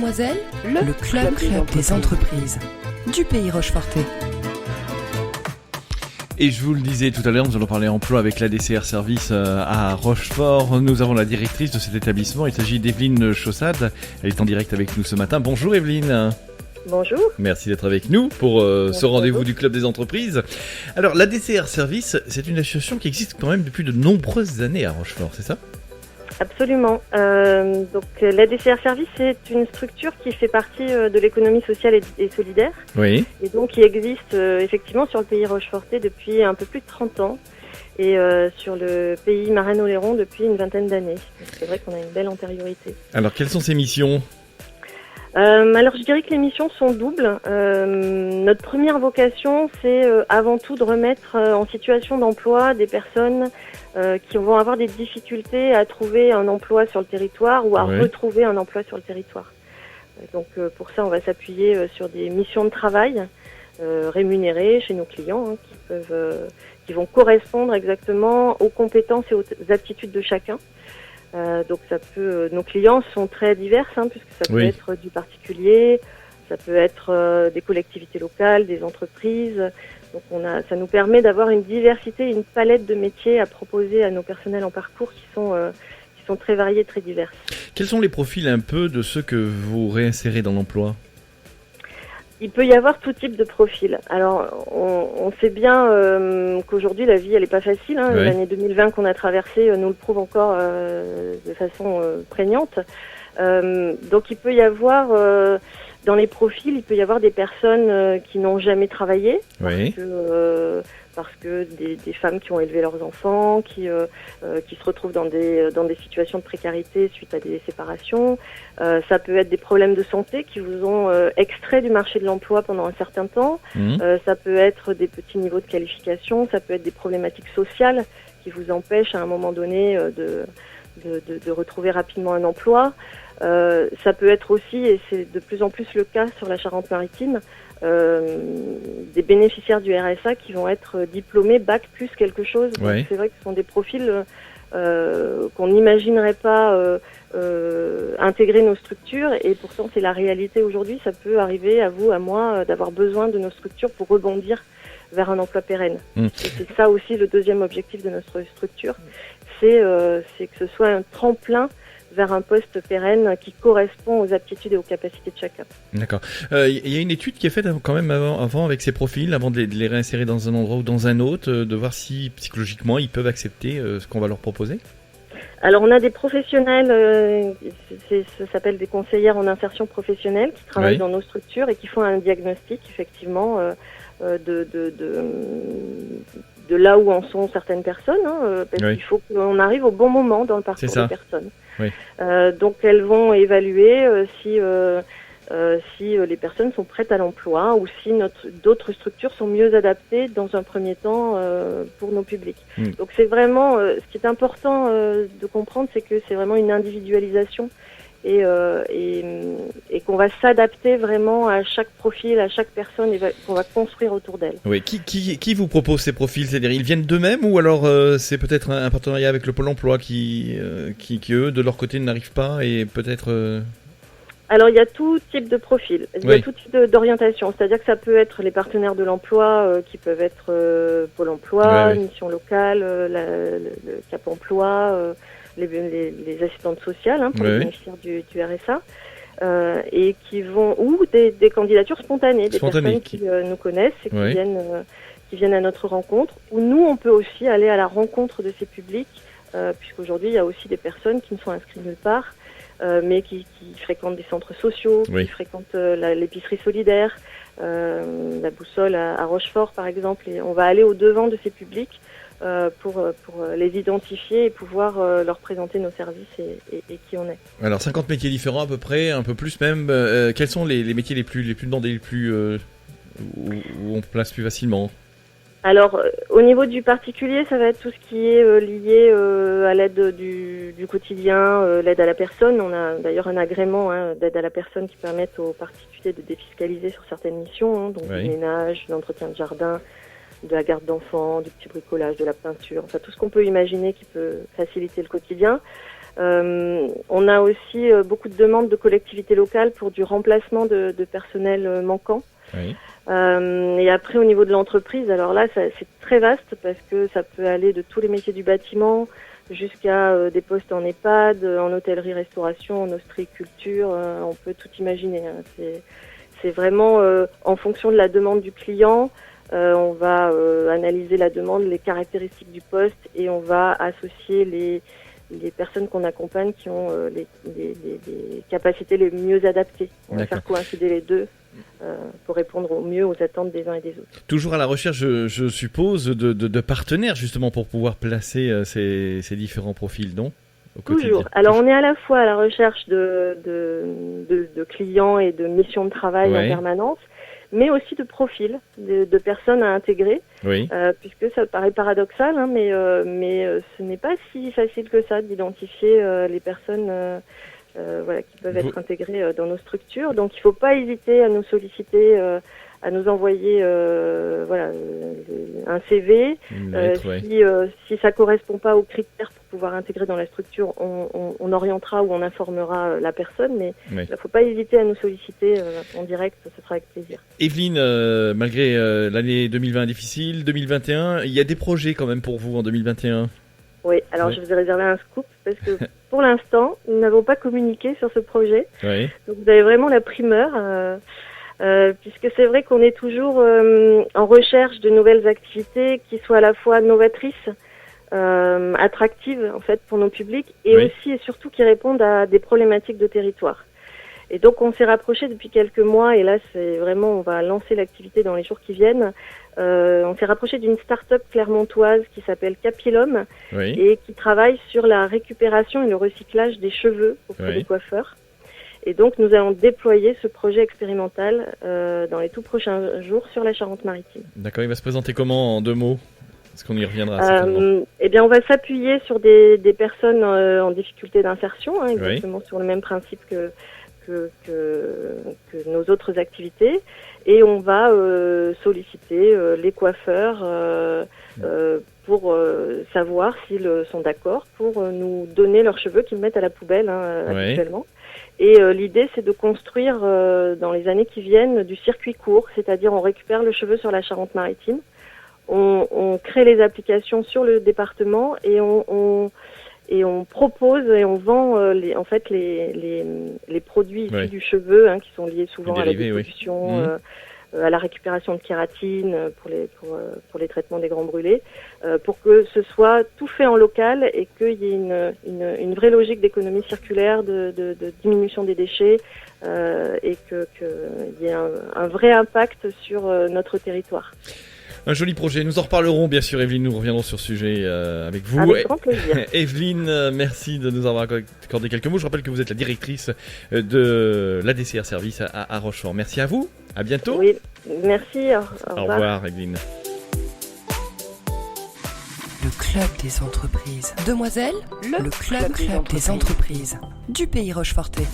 Mademoiselle, le club des entreprises du pays Rochefortais. Et je vous le disais tout à l'heure, nous allons parler emploi avec l'ADCR Service à Rochefort. Nous avons la directrice de cet établissement, il s'agit d'Evelyne Chaussade. Elle est en direct avec nous ce matin. Bonjour Evelyne. Bonjour. Merci d'être avec nous pour ce rendez-vous du Club des entreprises. Alors l'ADCR Service, c'est une association qui existe quand même depuis de nombreuses années à Rochefort, c'est ça ? Absolument. Donc l'ADCR Service, c'est une structure qui fait partie de l'économie sociale et solidaire. Oui. Et donc qui existe effectivement sur le pays rochefortais depuis un peu plus de 30 ans. Et sur le pays Marennes-Oléron depuis une vingtaine d'années. Donc, c'est vrai qu'on a une belle antériorité. Alors quelles sont ces missions ? Alors je dirais que les missions sont doubles. Notre première vocation, c'est avant tout de remettre en situation d'emploi des personnes qui vont avoir des difficultés à trouver un emploi sur le territoire ou à retrouver un emploi sur le territoire. Donc pour ça, on va s'appuyer sur des missions de travail rémunérées chez nos clients qui vont correspondre exactement aux compétences et aux aptitudes de chacun. Donc nos clients sont très divers, puisque ça peut être du particulier, ça peut être des collectivités locales, des entreprises. Donc ça nous permet d'avoir une diversité, une palette de métiers à proposer à nos personnels en parcours qui sont très variés, très divers. Quels sont les profils un peu de ceux que vous réinsérez dans l'emploi ? Il peut y avoir tout type de profil. Alors, on sait bien qu'aujourd'hui, la vie, elle est pas facile. L'année 2020 qu'on a traversée nous le prouve encore de façon prégnante. Donc, il peut y avoir, dans les profils, il peut y avoir des personnes qui n'ont jamais travaillé. Parce que des femmes qui ont élevé leurs enfants, qui se retrouvent dans des situations de précarité suite à des séparations. Ça peut être des problèmes de santé qui vous ont extrait du marché de l'emploi pendant un certain temps. Ça peut être des petits niveaux de qualification. Ça peut être des problématiques sociales qui vous empêchent à un moment donné de retrouver rapidement un emploi. Ça peut être aussi, et c'est de plus en plus le cas sur la Charente-Maritime, des bénéficiaires du RSA qui vont être diplômés bac plus quelque chose. Donc c'est vrai que ce sont des profils qu'on n'imaginerait pas intégrer nos structures, et pourtant c'est la réalité aujourd'hui. Ça peut arriver à vous, à moi, d'avoir besoin de nos structures pour rebondir vers un emploi pérenne. Et c'est ça aussi le deuxième objectif de notre structure, c'est que ce soit un tremplin vers un poste pérenne qui correspond aux aptitudes et aux capacités de chacun. D'accord. Il y a une étude qui est faite quand même avant avec ces profils, avant de les réinsérer dans un endroit ou dans un autre, de voir si psychologiquement ils peuvent accepter ce qu'on va leur proposer ? Alors on a des professionnels, ça s'appelle des conseillères en insertion professionnelle, qui travaillent dans nos structures et qui font un diagnostic effectivement de là où en sont certaines personnes, parce qu'il faut qu'on arrive au bon moment dans le parcours des personnes. Donc elles vont évaluer si les personnes sont prêtes à l'emploi ou si d'autres structures sont mieux adaptées dans un premier temps pour nos publics. Donc c'est vraiment, ce qui est important de comprendre, c'est que c'est vraiment une individualisation et qu'on va s'adapter vraiment à chaque profil, à chaque personne, et qu'on va construire autour d'elle. Oui. Qui vous propose ces profils ? C'est-à-dire, ils viennent d'eux-mêmes ou alors c'est peut-être un partenariat avec le Pôle emploi qui eux, de leur côté, n'arrivent pas et peut-être... Alors, il y a tout type de profil, il y a tout type d'orientation. C'est-à-dire que ça peut être les partenaires de l'emploi qui peuvent être Pôle emploi, mission locale, le Cap emploi, les assistantes sociales pour les bénéficiaires du RSA, et qui vont, ou des candidatures spontanées, des personnes qui nous connaissent et qui viennent à notre rencontre, ou nous on peut aussi aller à la rencontre de ces publics, puisqu'aujourd'hui il y a aussi des personnes qui ne sont inscrites nulle part, mais qui fréquentent des centres sociaux, qui fréquentent l'épicerie solidaire, la Boussole à Rochefort par exemple, et on va aller au devant de ces publics pour les identifier et pouvoir leur présenter nos services et qui on est. Alors 50 métiers différents à peu près, un peu plus même. Quels sont les métiers les plus demandés, où on place plus facilement ? Alors, au niveau du particulier, ça va être tout ce qui est lié à l'aide du quotidien, l'aide à la personne. On a d'ailleurs un agrément d'aide à la personne qui permet aux particuliers de défiscaliser sur certaines missions, donc du ménage, de l'entretien de jardin, de la garde d'enfants, du petit bricolage, de la peinture, enfin tout ce qu'on peut imaginer qui peut faciliter le quotidien. On a aussi beaucoup de demandes de collectivités locales pour du remplacement de personnel manquant. Oui. Et après, au niveau de l'entreprise, alors là, c'est très vaste parce que ça peut aller de tous les métiers du bâtiment jusqu'à des postes en EHPAD, en hôtellerie-restauration, en ostréiculture, on peut tout imaginer. Hein. C'est vraiment en fonction de la demande du client. On va analyser la demande, les caractéristiques du poste et on va associer les personnes qu'on accompagne qui ont les capacités les mieux adaptées. On va faire coïncider les deux pour répondre au mieux aux attentes des uns et des autres. Toujours à la recherche, je suppose, de partenaires justement pour pouvoir placer ces différents profils, non ? Toujours. Alors on est à la fois à la recherche de clients et de missions de travail en permanence, mais aussi de profils, de personnes à intégrer, puisque ça paraît paradoxal, hein, mais ce n'est pas si facile que ça d'identifier les personnes qui peuvent être intégrées dans nos structures. Donc il ne faut pas hésiter à nous solliciter, à nous envoyer un CV. Si ça ne correspond pas aux critères pour pouvoir intégrer dans la structure, on orientera ou on informera la personne, mais il ne faut pas hésiter à nous solliciter en direct, ce sera avec plaisir. Evelyne, malgré l'année 2020 difficile, 2021, il y a des projets quand même pour vous en 2021 ? Oui, alors je vous ai réservé un scoop parce que pour l'instant, nous n'avons pas communiqué sur ce projet. Donc vous avez vraiment la primeur. Puisque c'est vrai qu'on est toujours en recherche de nouvelles activités qui soient à la fois novatrices, attractives en fait pour nos publics et aussi et surtout qui répondent à des problématiques de territoire. Et donc on s'est rapproché depuis quelques mois et là c'est vraiment on va lancer l'activité dans les jours qui viennent. On s'est rapproché d'une start-up clermontoise qui s'appelle Capilum et qui travaille sur la récupération et le recyclage des cheveux auprès des coiffeurs. Et donc, nous allons déployer ce projet expérimental dans les tout prochains jours sur la Charente-Maritime. D'accord, il va se présenter comment en 2 mots ? Est-ce qu'on y reviendra certainement ? Eh bien, on va s'appuyer sur des personnes en difficulté d'insertion, exactement sur le même principe que nos autres activités. Et on va solliciter les coiffeurs pour savoir s'ils sont d'accord pour nous donner leurs cheveux qu'ils mettent à la poubelle habituellement. Et l'idée, c'est de construire dans les années qui viennent du circuit court, c'est-à-dire on récupère le cheveu sur la Charente-Maritime, on crée les applications sur le département et on propose et on vend les produits issus du cheveu qui sont liés souvent à la dépollution, à la récupération de kératine pour les traitements des grands brûlés, pour que ce soit tout fait en local et qu'il y ait une vraie logique d'économie circulaire, de diminution des déchets et qu'il y ait un vrai impact sur notre territoire. Un joli projet. Nous en reparlerons, bien sûr, Evelyne. Nous reviendrons sur ce sujet avec vous. Avec grand plaisir. Evelyne, merci de nous avoir accordé quelques mots. Je rappelle que vous êtes la directrice de l'ADCR Service à Rochefort. Merci à vous. À bientôt. Oui, merci. Au revoir, Evelyne. Le club des entreprises. Demoiselles, le club des entreprises du Pays Rochefortais.